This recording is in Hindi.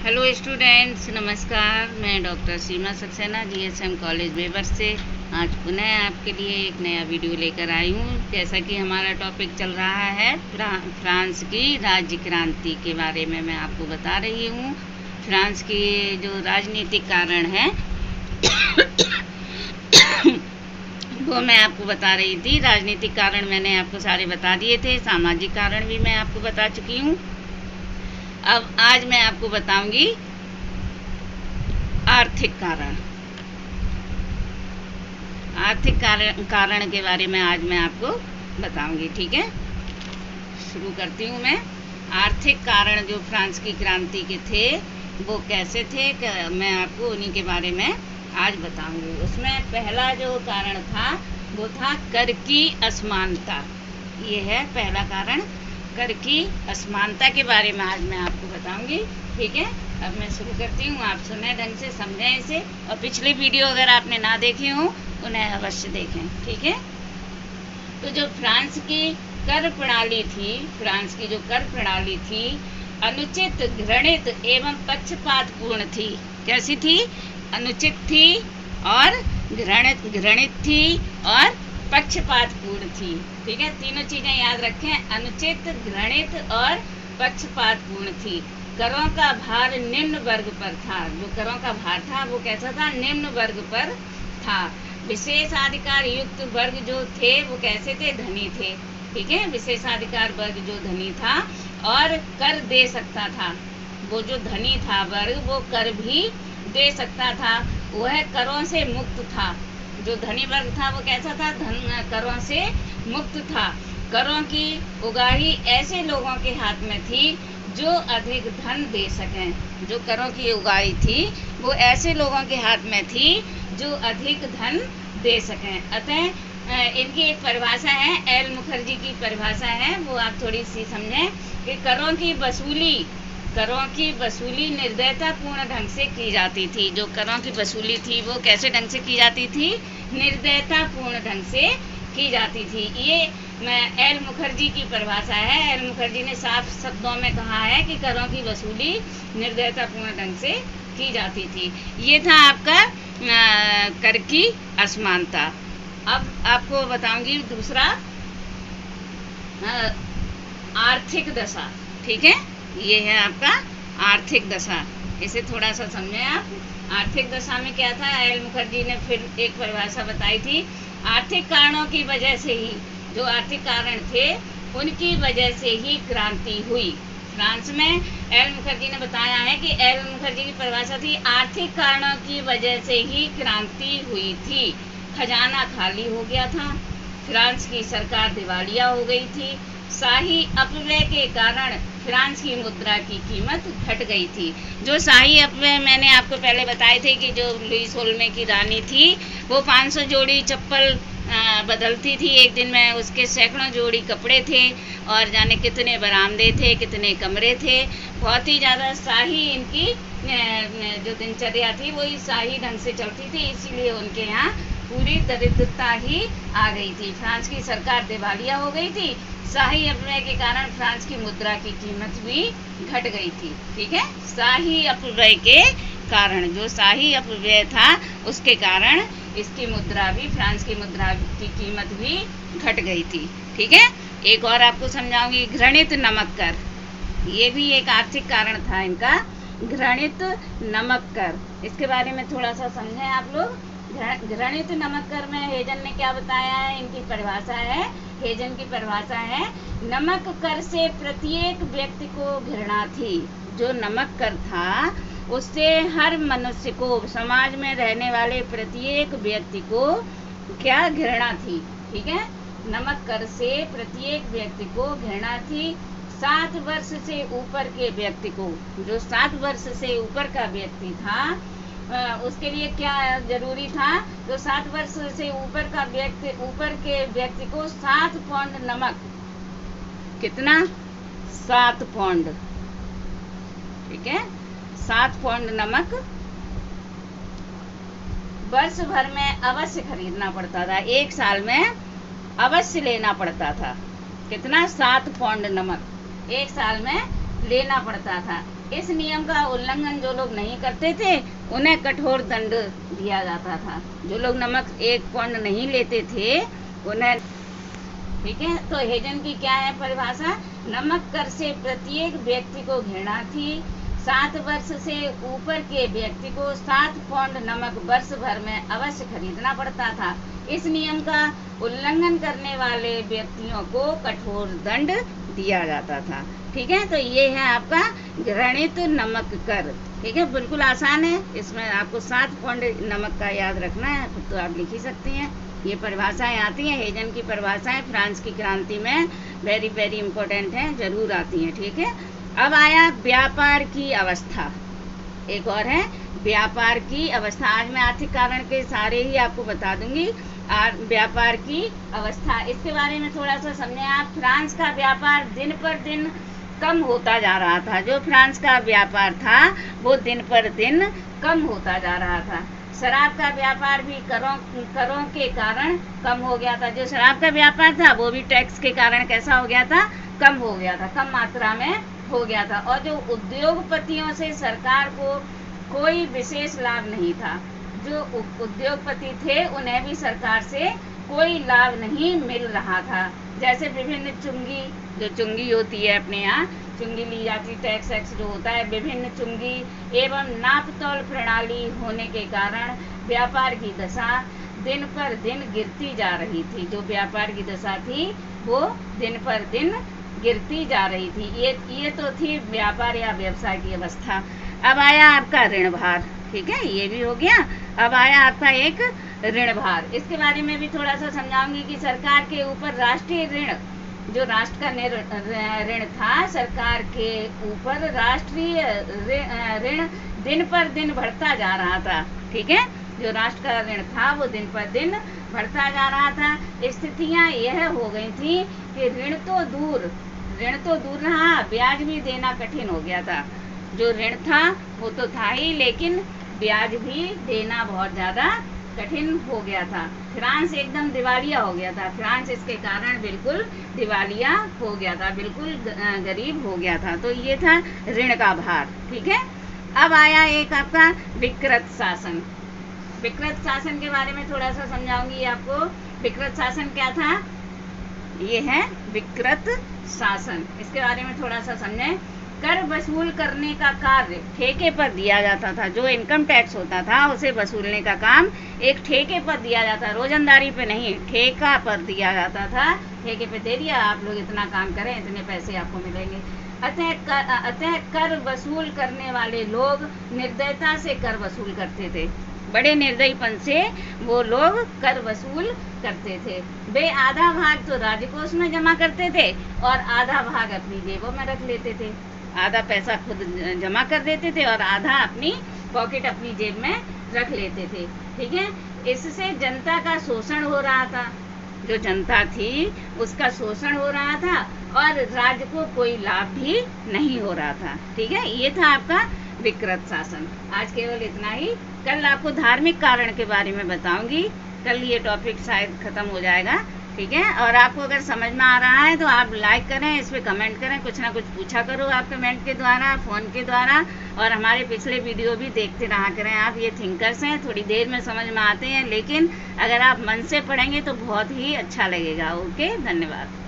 हेलो स्टूडेंट्स, नमस्कार। मैं डॉक्टर सीमा सक्सेना जीएसएम कॉलेज बेबर से आज पुनः आपके लिए एक नया वीडियो लेकर आई हूँ। जैसा कि हमारा टॉपिक चल रहा है फ्रांस की राज्य क्रांति के बारे में मैं आपको बता रही हूँ। फ्रांस के जो राजनीतिक कारण हैं वो मैं आपको बता रही थी। राजनीतिक कारण मैंने आपको सारे बता दिए थे, सामाजिक कारण भी मैं आपको बता चुकी हूँ। अब आज मैं आपको बताऊंगी आर्थिक कारण। आर्थिक कारण के बारे में आज मैं आपको बताऊंगी। ठीक है, शुरू करती हूँ मैं। आर्थिक कारण जो फ्रांस की क्रांति के थे वो कैसे थे, मैं आपको उन्हीं के बारे में आज बताऊंगी। उसमें पहला जो कारण था वो था कर की असमानता। ये है पहला कारण, कर की असमानता के बारे में आज मैं आपको बताऊंगी। ठीक है, अब मैं शुरू करती हूँ। आप सुने ढंग से, समझें इसे, और पिछले वीडियो अगर आपने ना देखे हो उन्हें अवश्य देखें। ठीक है, तो जो फ्रांस की कर प्रणाली थी अनुचित, घृणित एवं पक्षपातपूर्ण थी। कैसी थी? अनुचित थी और घृणित थी और पक्षपातपूर्ण थी। ठीक है, तीनों चीजें याद रखें, अनुचित, घृणित और पक्षपातपूर्ण थी। करों का भार निम्न वर्ग पर था। जो करों का भार था वो कैसा था? निम्न वर्ग पर था। विशेषाधिकार युक्त वर्ग जो थे वो कैसे थे? धनी थे। ठीक है, विशेषाधिकार वर्ग जो धनी था और कर दे सकता था। वो जो धनी था वर्ग वो कर भी दे सकता था, वह करों से मुक्त था। जो धनी वर्ग था वो कैसा था? करों से मुक्त था। करों की उगाही ऐसे लोगों के हाथ में थी जो अधिक धन दे सकें। जो करों की उगाही थी वो ऐसे लोगों के हाथ में थी जो अधिक धन दे सकें। अतः इनकी एक परिभाषा है, एल मुखर्जी की परिभाषा है, वो आप थोड़ी सी समझें कि करों की वसूली निर्दयता पूर्ण ढंग से की जाती थी। जो करों की वसूली थी वो कैसे ढंग से की जाती थी? निर्दयता पूर्ण ढंग से की जाती थी। ये एल मुखर्जी की परिभाषा है। एल मुखर्जी ने साफ शब्दों में कहा है कि करों की वसूली निर्दयता पूर्ण ढंग से की जाती थी। ये था आपका कर की असमानता। अब आपको बताऊंगी दूसरा, आर्थिक दशा। ठीक है, ये है आपका आर्थिक दशा। इसे थोड़ा सा समझें आप। आर्थिक दशा में क्या था? एल मुखर्जी ने फिर एक परिभाषा बताई थी, आर्थिक कारणों की वजह से ही, जो आर्थिक कारण थे उनकी वजह से ही क्रांति हुई फ्रांस में। एल मुखर्जी ने बताया है कि एल मुखर्जी की परिभाषा थी, आर्थिक कारणों की वजह से ही क्रांति हुई थी। खजाना खाली हो गया था, फ्रांस की सरकार दिवालिया हो गई थी, शाही अपव्यय के कारण फ्रांस की मुद्रा की कीमत घट गई थी। जो शाही अपव्यय मैंने आपको पहले बताए थे कि जो लुई सोलमे की रानी थी वो 500 जोड़ी चप्पल बदलती थी एक दिन में, उसके सैकड़ों जोड़ी कपड़े थे और जाने कितने बरामदे थे, कितने कमरे थे। बहुत ही ज़्यादा शाही इनकी जो दिनचर्या थी वो शाही ढंग से चलती थी, इसीलिए उनके यहाँ पूरी दरिद्रता ही आ गई थी। फ्रांस की सरकार दिवालिया हो गई थी, शाही अपव्यय के कारण फ्रांस की मुद्रा की कीमत भी घट गई थी। ठीक है, शाही अपव्यय के कारण, जो शाही अपव्यय था उसके कारण इसकी मुद्रा भी, फ्रांस की मुद्रा की कीमत भी घट गई थी। ठीक है, एक और आपको समझाऊंगी, घृणित नमक कर। ये भी एक आर्थिक कारण था इनका, घृणित नमक कर। इसके बारे में थोड़ा सा समझें आप लोग। घृणित नमक कर में हेजन ने क्या बताया है? इनकी परिभाषा है, हेजन की परिभाषा है, नमक कर से प्रत्येक व्यक्ति को घृणा थी। जो नमक कर था उससे हर मनुष्य को, समाज में रहने वाले प्रत्येक व्यक्ति को क्या घृणा थी। ठीक है, नमक कर से प्रत्येक व्यक्ति को घृणा थी। 7 वर्ष से ऊपर के व्यक्ति को, जो 7 वर्ष से ऊपर का व्यक्ति था उसके लिए क्या जरूरी था? तो 7 वर्ष से ऊपर के व्यक्ति को 7 पौंड नमक, कितना? 7 पौंड। ठीक है, 7 पौंड नमक वर्ष भर में अवश्य खरीदना पड़ता था, एक साल में अवश्य लेना पड़ता था। कितना? 7 पौंड नमक एक साल में लेना पड़ता था। इस नियम का उल्लंघन जो लोग नहीं करते थे उन्हें कठोर दंड दिया जाता था। जो लोग नमक 1 पाउंड नहीं लेते थे उन्हें, ठीक है। तो हेजन की क्या है परिभाषा? नमक कर से प्रत्येक व्यक्ति को घृणा थी। 7 वर्ष से ऊपर के व्यक्ति को 7 पाउंड नमक वर्ष भर में अवश्य खरीदना पड़ता था। इस नियम का उल्लंघन करने वाले व्यक्तियों को कठोर दंड दिया जाता था, ठीक है। तो ये है आपका घृणित नमक कर, ठीक है। बिल्कुल आसान है, इसमें आपको 7 पाउंड नमक का याद रखना है, खुद तो आप लिख ही सकती हैं। ये परिभाषाएं आती हैं, हेजन की परिभाषाएं फ्रांस की क्रांति में वेरी वेरी इंपॉर्टेंट हैं, जरूर आती हैं, ठीक है। अब आया व्यापार की अवस्था, एक और है व्यापार की अवस्था। आज मैं आर्थिक कारण के सारे ही आपको बता दूंगी। व्यापार की अवस्था, इसके बारे में थोड़ा सा समझें आप। फ्रांस का व्यापार दिन पर दिन कम होता जा रहा था। जो फ्रांस का व्यापार था वो दिन पर दिन कम होता जा रहा था। शराब का व्यापार भी करों के कारण कम हो गया था। जो शराब का व्यापार था वो भी टैक्स के कारण कैसा हो गया था? कम हो गया था, कम मात्रा में हो गया था। और जो उद्योगपतियों से सरकार को कोई विशेष लाभ नहीं था। जो उद्योगपति थे उन्हें भी सरकार से कोई लाभ नहीं मिल रहा था। जैसे विभिन्न चुंगी, जो चुंगी होती है अपने यहाँ चुंगी ली जाती, टैक्स जो होता है, विभिन्न चुंगी एवं नाप तौल प्रणाली होने के कारण व्यापार की दशा दिन पर दिन गिरती जा रही थी। जो व्यापार की दशा थी वो दिन पर दिन गिरती जा रही थी। ये तो थी व्यापार या व्यवसाय की अवस्था। अब आया आपका ऋण भार, ठीक है, ये भी हो गया। अब आया आपका एक ऋण भार। इसके बारे में भी थोड़ा सा समझाऊंगी कि सरकार के ऊपर राष्ट्रीय ऋण, जो राष्ट्र का ऋण था, सरकार के ऊपर राष्ट्रीय ऋण दिन पर दिन बढ़ता जा रहा था, ठीक है। जो राष्ट्र का ऋण था वो दिन पर दिन बढ़ता जा रहा था। स्थितियां यह हो गई थी कि ऋण तो दूर रहा, ब्याज भी देना कठिन हो गया था। जो ऋण था वो तो था ही, लेकिन ब्याज भी देना बहुत ज़्यादा कठिन हो गया था। फ्रांस एकदम दिवालिया हो गया था। फ्रांस इसके कारण बिल्कुल दिवालिया हो गया था, बिल्कुल गरीब हो गया था। तो ये था ऋण का भार, ठीक है। अब आया एक आपका विकृत शासन। विकृत शासन के बारे में थोड़ा सा समझाऊंगी आपको। विकृत शासन क्या था? ये है विकृत शासन। इसके बारे में थोड़ा सा समझें। कर वसूल करने का कार्य ठेके पर दिया जाता था। जो इनकम टैक्स होता था उसे वसूलने का काम एक ठेके पर दिया जाता, रोजंदारी पे नहीं, ठेका पर दिया जाता था। ठेके पे दे दिया, आप लोग इतना काम करें, इतने पैसे आपको मिलेंगे। अतः कर वसूल करने वाले लोग निर्दयता से कर वसूल करते थे। बड़े निर्दयीपन से वो लोग कर वसूल करते थे। वे आधा भाग तो राजकोष में जमा करते थे और आधा भाग अपनी जेबों में रख लेते थे। आधा पैसा खुद जमा कर देते थे और आधा अपनी पॉकेट, अपनी जेब में रख लेते थे, ठीक है। इससे जनता का शोषण हो रहा था। जो जनता थी उसका शोषण हो रहा था और राज्य को कोई लाभ भी नहीं हो रहा था, ठीक है। ये था आपका विकृत शासन। आज केवल इतना ही। कल आपको धार्मिक कारण के बारे में बताऊंगी। कल ये टॉपिक शायद खत्म हो जाएगा, ठीक है। और आपको अगर समझ में आ रहा है तो आप लाइक करें, इस पे कमेंट करें, कुछ ना कुछ पूछा करो आप कमेंट के द्वारा, फ़ोन के द्वारा। और हमारे पिछले वीडियो भी देखते रहा करें आप। ये थिंकर्स हैं, थोड़ी देर में समझ में आते हैं, लेकिन अगर आप मन से पढ़ेंगे तो बहुत ही अच्छा लगेगा। ओके, धन्यवाद।